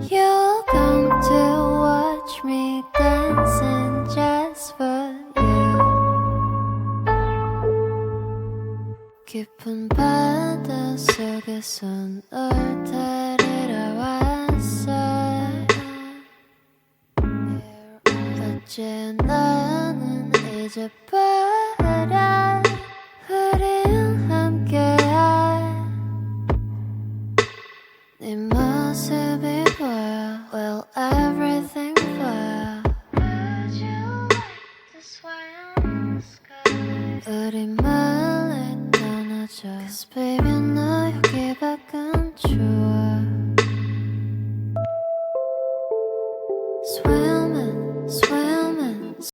You'll come to watch me dancing just for you. 깊은 바다 속에서 널 데리러 왔어. 어제 나는 잊어버려 우린 함께해. 네 모습이 보여. Will everything boil? Would you like to swim in the sky? 우리 멀리 떠나자. Cause baby 너 여기 밖은 추워.